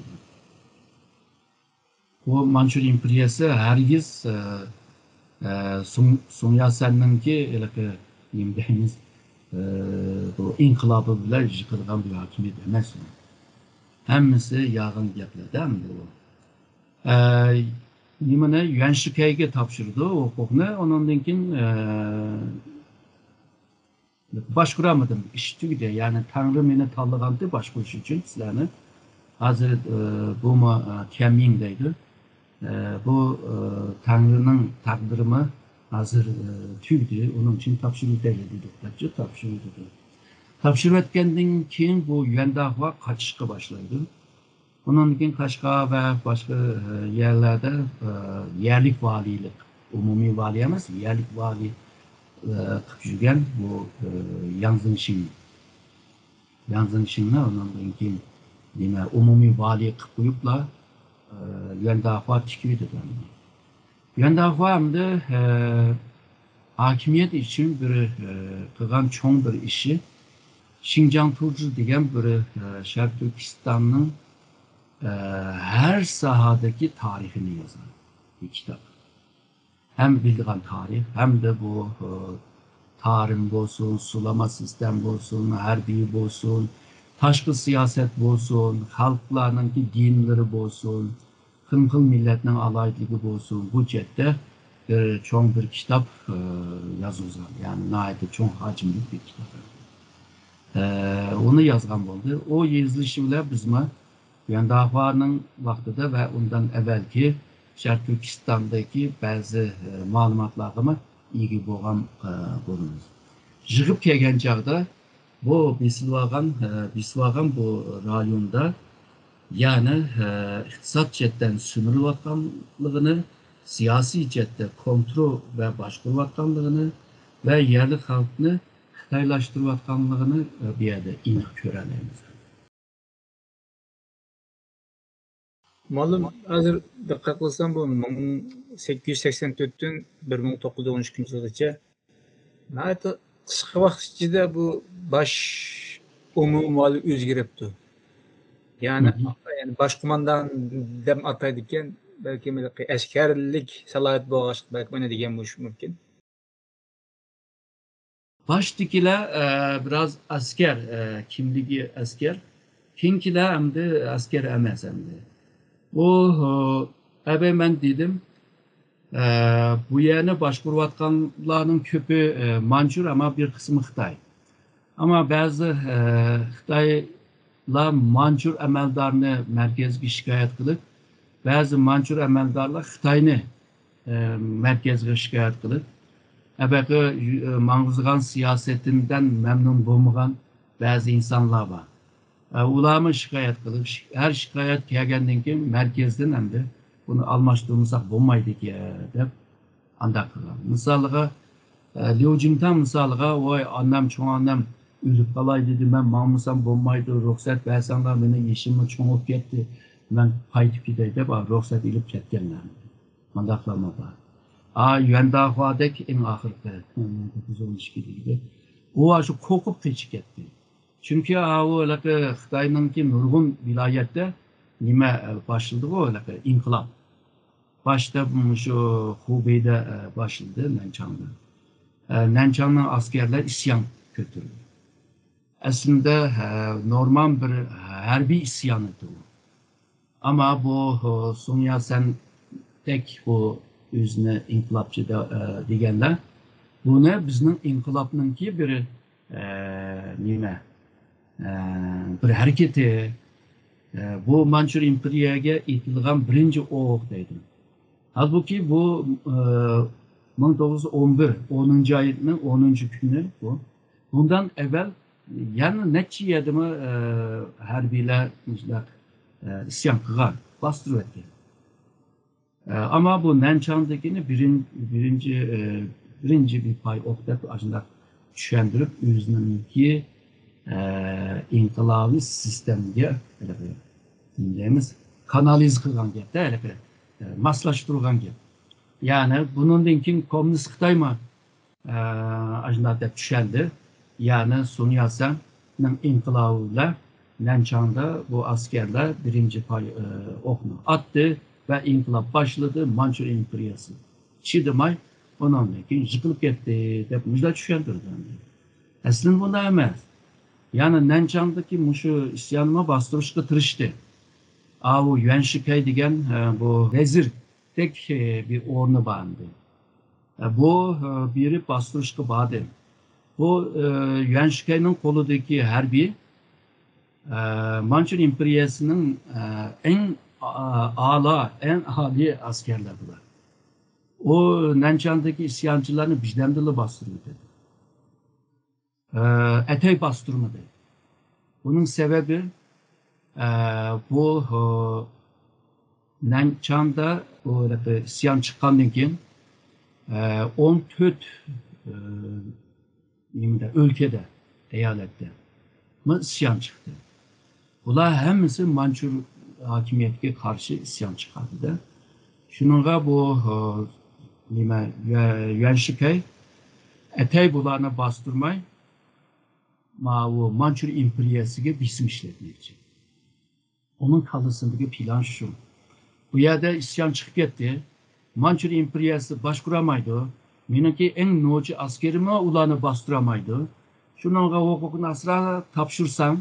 Bu Mançur İmperiyası hergiz Sun Yat-sen'nin ki nim deymiz bu inkılabı bile yıkılgan bir hakimiyet emas. Hammasi yağın gaplar değil mi bu? Nimani Yuan Shikaiga topshirdi huquqni, ondan keyin boshqaramadim, ish tugdi. Ya'ni Tangri meni tanlagandi boshqarish uchun sizlarni. Hozir bu Tianming deydi. Bu Tangrining taqdirimi hozir tugdi, onun uchun topshirib berdi doktorchi, topshirdi. Topshirib etgandan keyin bu Yuan Dahua qochishga boshlaydi. Bunun için Kaşgar ve başka yerlerde yerlik valilik, umumi vali emas, yerlik vali qilib yurgan bu Yang Zhengxin. Yang Zhengxinni ondan keyin nima umumiy vali qilib qo'yiblar, Yuan Dahua tikiydi. Yuan Dahua hamda hokimiyat uchun bir qilgan cho'ng bir ishi Xinjiang Turji degan bir Sharq Turkistonning her sahadaki tarihini yazan bir kitap. Hem bildiğin tarih, hem de bu tarım olsun, sulama sistem olsun, harbi olsun, taşkı siyaset olsun, halklarının ki dinleri olsun, kıl milletinin alaylığı olsun, bu cidde çok bir kitap yazılgan. Yani nahayet çok hacimli bir kitap. Onu yazgan oldu. O yazılışı bile bizime Yuan Dahua'nın vaxtida ve ondan evvelki Şərq Türkistan'daki bazı malumatlarıma ilgi bo'lgan bo'lamiz. Yig'ib kelgan chaqda bu Bisvagan bu rayonda yani iqtisod jihatdan sunirilayotganligini, siyosiy jihatda kontrol ve boshqarayotganligini ve yerli xalqni xitoylashtirayotganligini bu yerda aniq ko'ramiz. Malum hazır dikkat kılsam bu 1884'ten 1913 yılgacha nəhayət qısqa vaxt içində bu baş umum vali özgəribdi. Yani baş kumandan dem ataydikken belki askerlik salayet boğaşlık belki ne degen bu mümkün. Baştakiler biraz asker, kimligi asker, kinkiler hem de asker emas hem de. Ben dedim, bu yerine başvuruvatkanlarının köpü Mancur ama bir kısmı Xitay. Ama bazı Xitaylar Mancur emeldarını merkezge şikayet kılıp, bazı Mancur emeldarlar Xitay'ını merkezge şikayet kılıp, belki manguzgan siyasetinden memnun olmayan bazı insanlar var. Ulamı şikayet kılıp, her şikayet kelgenden keyin merkezden hem de bunu almıştığımızda bulmaydı ki dep anda kılgan. Misalıga Liu Jingtang misalıga oy annem çoğun annem ölüp kalay dedi, ben mamısam bulmaydı, ruhsat versenler beni işimi çoğup gitti, ben kayıp gideydi dep ruhsat ilip ketkenler. Mandaklama var. Yuan Dahua'dek en ahırda 1912 gibi. O aşı kokup keçik etti. Çünkü o Xitay'nınki nurgun vilayette nime başladı o inkılap. Başta şu Hubei'de başladı Nanchang'da. Nanchang'ın askerler isyan götürdü. Aslında normal bir harbi isyanıydı o. Ama bu Sun Yat-sen tek bu yüzüne inkılapçı degenler bunu bizim inkılapnınki bir nime bir hareketi bu Manchur İmperiyaga etilgan birinci oğuk deydi. Halbuki bu 1911 10. ayının 10. günü bu. Bundan evvel yani neçə yerdimi harbiyler isyan qılgan, bastırıb etdi. Ama bu Nanchang'dakini birinci bir pay oqdab aşında düşendirip özününki inkılabi sistemge deyimiz kanaliz qılgan gep de maslaştırılgan gep. Yani bunun keyin komünist Xitay mı aşında dep düşendi. Yani Sun Yat-sen'nin inkılabıyla Nanchang'da bu askerler birinci pay okunu attı ve inkılap başladı. Manchur İmperiyası. Çiğdemay ondan keyin yıkılıp gitti dep müjde düşendirdi. Aslında bunda emas. Yani Nanchang'daki muşu isyanıma bastırışka tırıştı. Avu Yuan Shikai degan bu vezir tek bir o'rni bandı. Bu biri bastırışka bağdı. Bu Yuan Shikai'nin koludaki harbiy Manchur İmperiyası'nın en en âli askerlerdiler. O Nanchang'daki isyancılarını Bijdam'da bastırıyordu. Epey bastırmadı. Bunun sebebi bu Nanchang'da isyan çıkandan keyin 14 ülkede, eyalette isyan çıktı. Bular hemmisi Mançur hakimiyetine karşı isyan çıkardı. Şununla bu Yuan Shikai etey bularını bastırmay Mançur İmperiyası'na bisim işletmeyecek. Onun kalısındaki plan şu. Bu yerde isyan çıkıp gitti. Mançur İmperiyası başkuramaydı. Meniki en noci askerime ulanı bastıramaydı. Şununla hukukunu asra tapşırsam,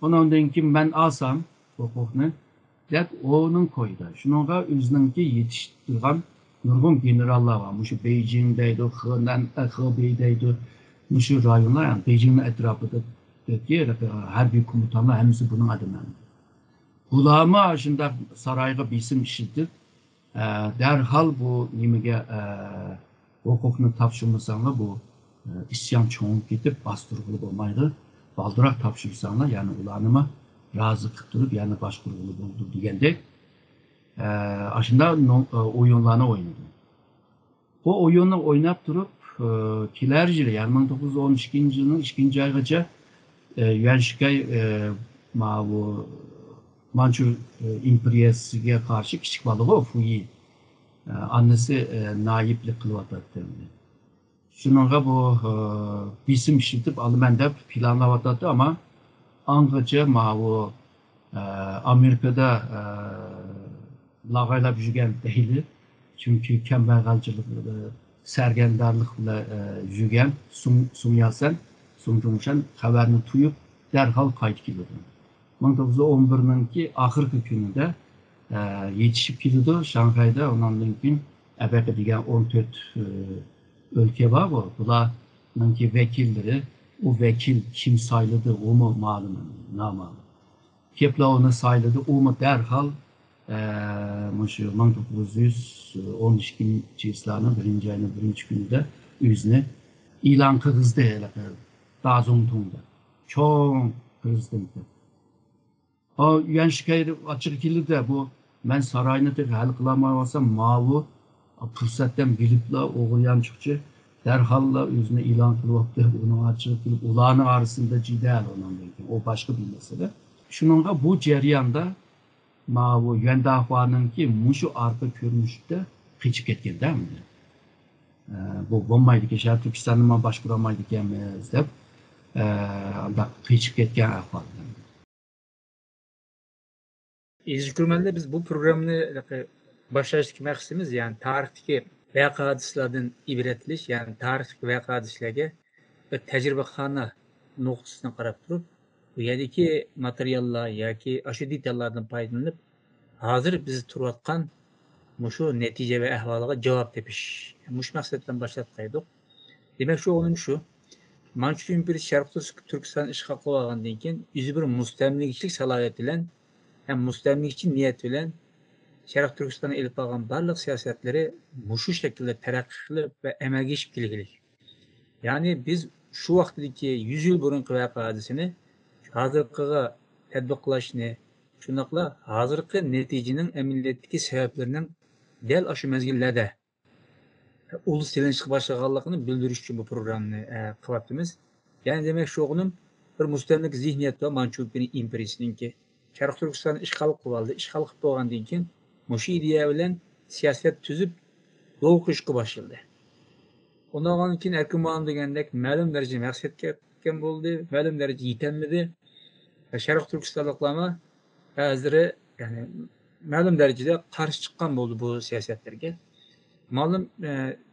ondan ki ben alsam hukukunu, dep onun koydu. Şununla özününki yetiştirgan nurgun generallar var. Muşu Beijing'deydi, Hebei'deydi. Muşu rayonlar, yani Beijing'in etrafında her bir komutanlar hepsi bunun adına. Bulama şimdi sarayga bisim işidir. Derhal bu nimege hukukunu tapşırmasanlar bu isyan çoğunluk gidip bastırılıp olmaydı. Baldırak tapşırsanlar yani ulanıma razı kıttırıp yani başkurulu buldu diyende aslında oyunlarını oynadı. Bu oyunu oynap durup kilerce yani 1912 yılının 2. aygacha Yuan Shikai bu Mançur İmperiyası'na karşı küçük balığı Fuyi annesi naiplik kılıvatatdı. Şununla bu bisim işitip Almanya'da planlavatatdı ama Angaca bu Amerika'da lağayla büyügen değildi. Çünkü kembergalcılık, sergendarlıkla büyügen Sumyasen, Sumcumuşan haberini tuyup derhal kayıt gidiyordu. 1911'ninki ahırkı günüde yetişip gidiyordu Şanghay'da. Ondan gün ebeke diyen 14 ülke var bu. Bunlarınki vekilleri, o vekil kim sayıldı, o mu malum, namalum. Kepler onu sayıldı, o mu derhal 1912 yılının 1. ayının 1. gününde yüzüne ilan kızdı. Dazongtong'da. Çok kızdı. O Yuan Shikai açık kilidi bu ben sarayını tek hal kılamayasam mavu fırsattan bilipla oğlayan çıkçı derhalla yüzüne ilan kılıp onu açık kilip ulağını arasında cidel olan o başka bir mesele. Şununla bu ceriyanda mavu Yuan Dahua'nın ki muşu arka görünüşte geçip ketken değil mi? Bu bombaydı ki Şarkı Türkistan'ıma başvuramaydı ki dep geçip ketken ahvaldı. İzgürmelde biz bu programını başlaştaki məqsimiz yani tarihteki vaka hadislerden ibretliş yani tarihteki vaka hadislerge ve tecrübexana noktasına qarab durup bu yerdeki materyallar yoki aşı detallardan paydalanıp hazır bizi turayotgan muşu netice ve ahvolaga cevap tepiş. Muş maqsaddan başlatqaydık. Demek şu onun şu. Mançur İmperiyası Şarkı Türkistan işgal qilib olgandan keyin o'zi bir mustamlikachilik salohiyati bilan hem mustamlikachi niyat bilan Şarkı Türkistan'a elib olgan barliq siyosatlari mushu shaklda taraqqiy qilib ve amalga oshib kelgan. Yani biz şu vaqtdagi 100 yil burungi voqea hadisini hozirgiga tatbiqlashni, shundoqla hozirgi natijaning amaliyotdagi sabablarining dal o'sha mezgillarda ulus tilanishga boshlaganligini bildirish uchun bu programni qilyapmiz. Yani demek şu oğlum bir mustamlik zihniyet var Mançur İmperiyası'nınki. Şarkı Türkistan'ı işgal qilib oldi. İşgal qilib bo'lgandan keyin mushu ideya bilan siyoset tuzib yo'l qo'yishga boshladi. Ondan keyin erkin bo'lim degandek ma'lum darajada maqsadga yetgan bo'ldi, ma'lum darajada yetolmadi. Şarkı Türkistanlıklarga hozir yani ma'lum darajada qarshi chiqqan bo'ldi bu siyosatlarga. Malum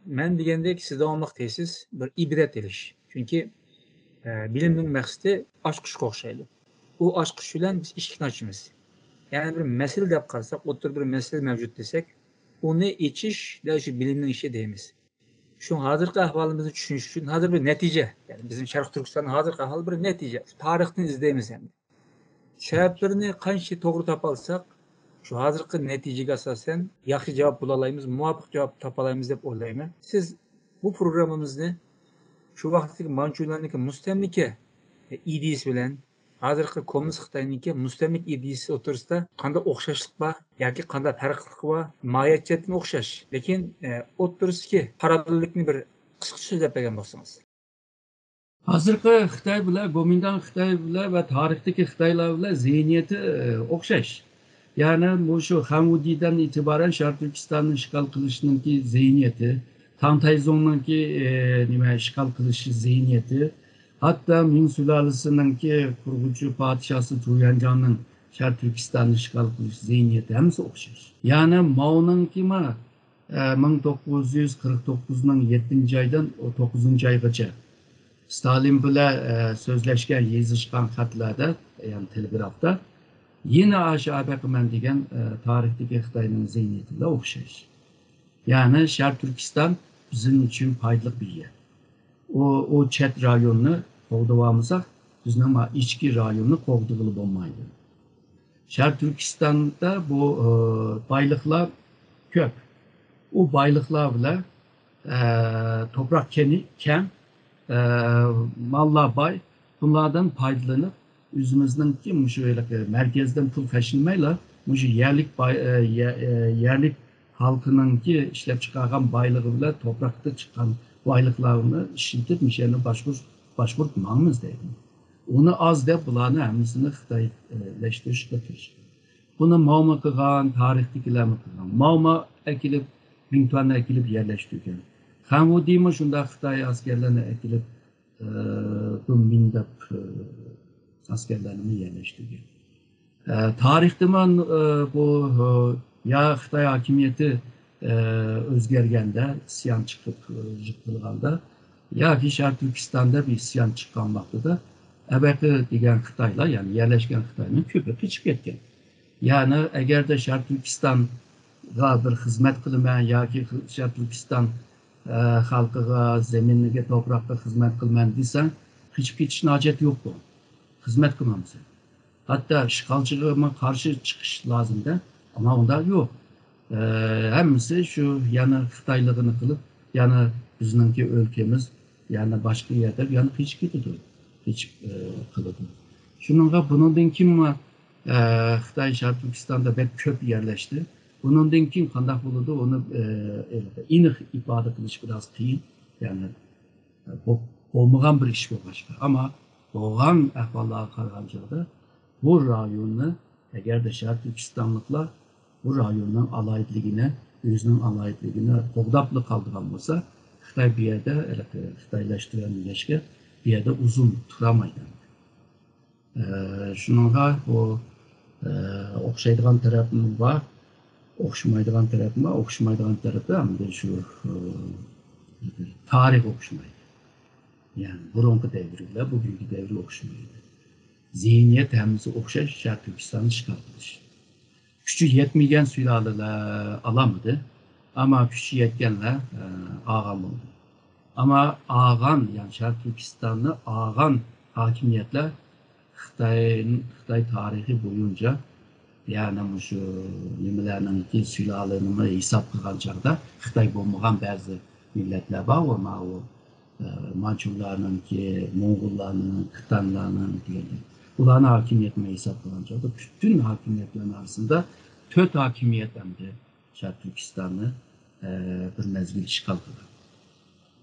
men degandek siz davomli deysiz bir ibret elish. Chunki bilimning maqsadi ochqishga o'xshaydi. U ochqish bilan biz eshikni ochamiz. Ya'ni bir masala deb qarasak, o'tirib bir masala mavjud desak, uni echish shu bilimning ishi deymiz. Şu hozirgi ahvolimizni tushunish uchun hozir bir natija, ya'ni bizim Sharq Turkistonning hozirgi ahvoli bir natija. Tarixni izlaymiz endi. Sabablarini qancha to'g'ri topa olsak, shu hozirgi natijaga asosan yaxshi javob bula olamiz, muvofiq javob topa olamiz deb o'ylayman. Siz bu programmamizni shu vaqtdagi Manchurlarniki mustamlika ideyasi bilan hozirgi kommunist Xitoyniki mustamlik ideyasi o'tirisida qanday o'xshashlik bor yoki qanday farqlik bor, mohiyatdan o'xshash, lekin o'tirisidagi parallellikni bir qisqacha so'zlab bergan bo'lsangiz. Hozirgi Xitoy bilan, Gomindan Xitoy bilan va tarixdagi Xitoylar bilan zihniyati o'xshash. Ya'ni bu shu Hamudiydan e'tiboran Sharq Turkistonni ishg'ol qilishninki zihniyati, Tang Tayzongninki nima ishg'ol qilishi zihniyati, hatto Ming sulolasininki qurg'uvchi podshosi Tuyanjonning Sharq Turkistonni ishg'ol qilish zihniyati hammasi o'xshash. Ya'ni Mao'ninki 1949ning 7-oydan 9-oygacha Stalin bilan so'zlashgan, yozishgan xatlarda, ya'ni telegrafda yine aşağı qilman degan tarixdagi Xitoyning zihniyati bilan o'xshash. Ya'ni Sharq Turkiston bizim uchun foydali bir yer. O chet rayonni qo'g'dab olmasak, bizning ichki rayonni qo'g'dag'ili bo'lmaydi. Sharq Turkistonda bu boyliqlar ko'p. O boyliqlar bilan toprak kam, mallar boy, bunlardan foydalanib o'zimizningki shu merkezden pul tashlamayla shu yerlik xalqiningki ishlab chiqargan boyligi bilan toprakda chiqqan boyliqlarni ishlatib mishani boshqurtmaymiz deydi. Uni az deb bularni hammasini xitoylashtirishga kirishdi. Buni Mao qilgan, tarixdagilar qilgan. Mao akilib, ming tonna akilib yerlashtirgan. Hamudiymi shunda Xitoy askarlarini akilib minglab askerlerini yerleştirdi. Tarihte bu ya Xitoy hakimiyeti özgergende, isyan çıkıp yıkılganda ya ki Sharq Turkistonda bir isyan çıkan vaxtida evvelki degan Xitoylar, yani yerleşken Xitoyning ko'pi keçip ketgan. Yani eğer de Sharq Turkistonga bir xizmat qilaman yoki Sharq Turkiston xalqiga, zeminiga, topraqqa xizmat qilaman desang, hech ketishni hojati yo'q bu. Hizmet kılmamız. Hatta işgalcılığa karşı çıkış lazım da, ama onda yok. Hemisi şu yana Xitoylığını kılıp, yana bizimki ülkemiz, yana başka yerde yana hiç gidiyordu. Hiç kılıdı. Şununla bunun kim Xitoy Sharq Turkistonda pek köp yerleşti. Bunun kim kandak buludu onu iniq ifade kılış biraz kıyın. Yani olmayan bir iş bu başka. Ama Doğan ahvallara qaraganda bu rayonni eğer de Sharq Turkistonliklar bu rayonning alayidligini, o'zining alayidligini qo'g'dabli qoldirgan bo'lsa, Xitoy bu yerda xitoylashtirilishga bu yerda uzun turamaydi. Shunga bu o'xshaydigan tarafim bor, o'xshamaydigan tarafim bor. O'xshamaydigan tarafi hamda shu tarix o'xshamaydi. Yani burunki devriyle bugünkü devri okşamaydı. Zihniyet hemisi okşaş, Sharq Turkiston'u işgal qilish. Küçü yetmegen sülaleler alamadı. Ama küçü yetkenler ağam oldu. Ama ağan, yani Sharq Turkiston'u ağan hakimiyetler Xitoy tarihi boyunca yani şu nimalarninki sülalerini hesap qilgan chog'da Xitoy bo'lmagan ba'zi millatlar bor va o Manchurlarninki, Moğollarning, Xitoylarning diyelim. Ularning hakimiyetini hesaplanacak. Bütün hakimiyetlerin arasında 4 hakimiyet hamda Sharq Turkistonni bir mezgil ishg'ol qildi.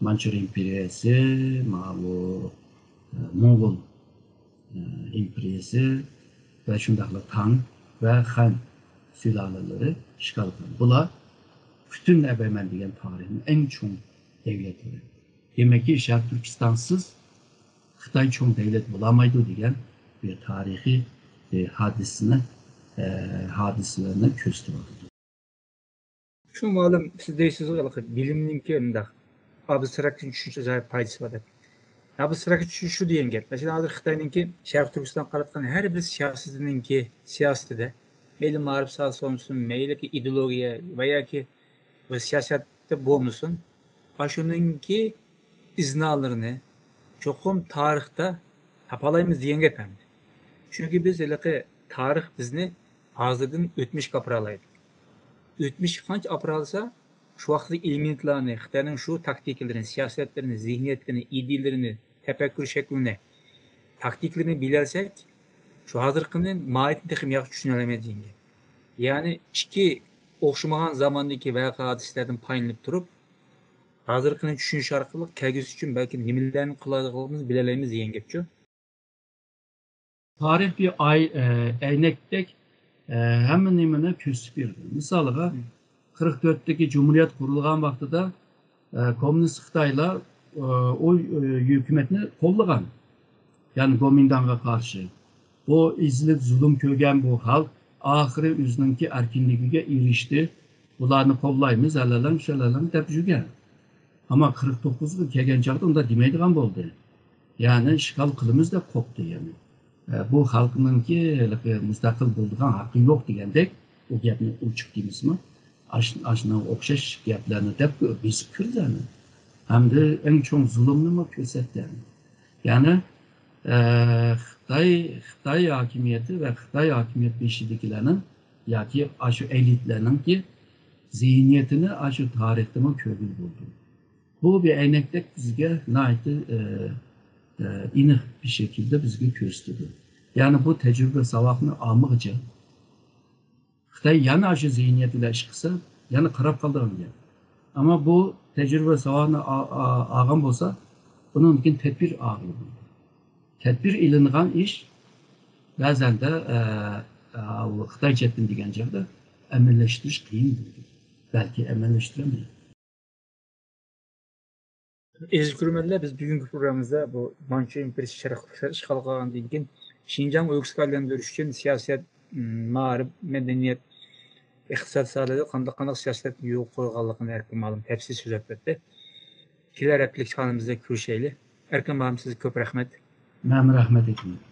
Manchur imperiyasi, Moğol imperiyasi ve shundaqla Tang ve Han sülalelari ishg'ol qildi. Bular bütün ebemen degan tarixning eng cho'ng devletleri. Demek ki Sharq Turkistansız Xitoy cho'ng devlet bo'lamaydi degan bir tarixiy hadiselerini ko'rsatadi. Şu malum siz deysiz bilimninki abstrakt tushuncha foydasi bor deb. Ha bu sıradaki şu diyen gap. Mesela hazır Xitay'ınki Şarkı Türkistan qaratqan her bir siyasətdə meyli marif sahası olsun, meyli ki ideologiya veya ki bu siyasette bulunsun. Başonunki iznalarını çoxum tarixdə tapalayımız diyen gap hem. Çünkü biz elə ki tarix bizni hazırdan ötmüş kapıralaydı. Ötmüş qanç apralsa şu vaqtda elementlarni, Xitayning şu taktikalarını, siyasetlerini, zihniyetlerini, ideyelerini, tefekkür şeklini, taktiklerini bilersek şu hazırkının mahiyetini texim yaxşı düşünelemediğini. Yani iki oxşamagan zamandaki vaka hadislerden paylanıp durup hazırkının düşünüş arkalı kelgüsü için belki nimelerni qıladığımızı bilelerimiz diyen gepçu. Tarih bir eynektek hemen nimene küsüp bir. Misalıga 44'teki Cumhuriyet kurulgan vaxtıda Komünist Xitayla o hükümetini kollagan. Yani Gomindan'a karşı. O izlip zulüm kögen bu halk ahiri üzününki erkinliğine erişti. Bularını kollayımız, elələrəm, şələlərəm dep jügen. Ama 49'da kegen çağda onda demeydiğen oldu. Yani işgal kılımız da koptu yani. Bu halkınınki müstakil bulduğun hakkı yok degendek o gapni uçuk deymiz mi? Aşına okşaş gaplarını dep biz kırdı. Hem de en çok zulümünü mü kösetdi. Yani Xitay hakimiyeti ve Xitay hakimiyet peşindekilerinin ya ki aşı elitlerinin ki zihniyetini aşı tarihte mi kögül buldu. Bu bir eynekte bizge naiti inih bir şekilde bizge köstüdü. Yani bu tecrübe savakını almak için Xitay yana aşı zihniyetiyle çıksa yana karab kaldırın diye. Ama bu tecrübe savakını ağam olsa bunun için tedbir ağırlığı. Tedbir ilingan iş bazen de Xitay cettin degen jerde emelleştiriş kıyın buldu. Belki emelleştiremeyiz. Ezgürmeliler biz bugünkü programımızda bu Manço İmperiyası şarkı işgal kılan deyilgen Şinjan uygunsuzlarla görüşken siyaset, mağarip, medeniyet, iqtisad sahada qandaq siyaset yo'l qo'yganligini erkin ma'lum tafsil so'zlab berdi. Kelar haftalik sonimizda ko'rishaylik. Erkin ma'lum sizga ko'p rahmat. Ben rahmet etmiyorum.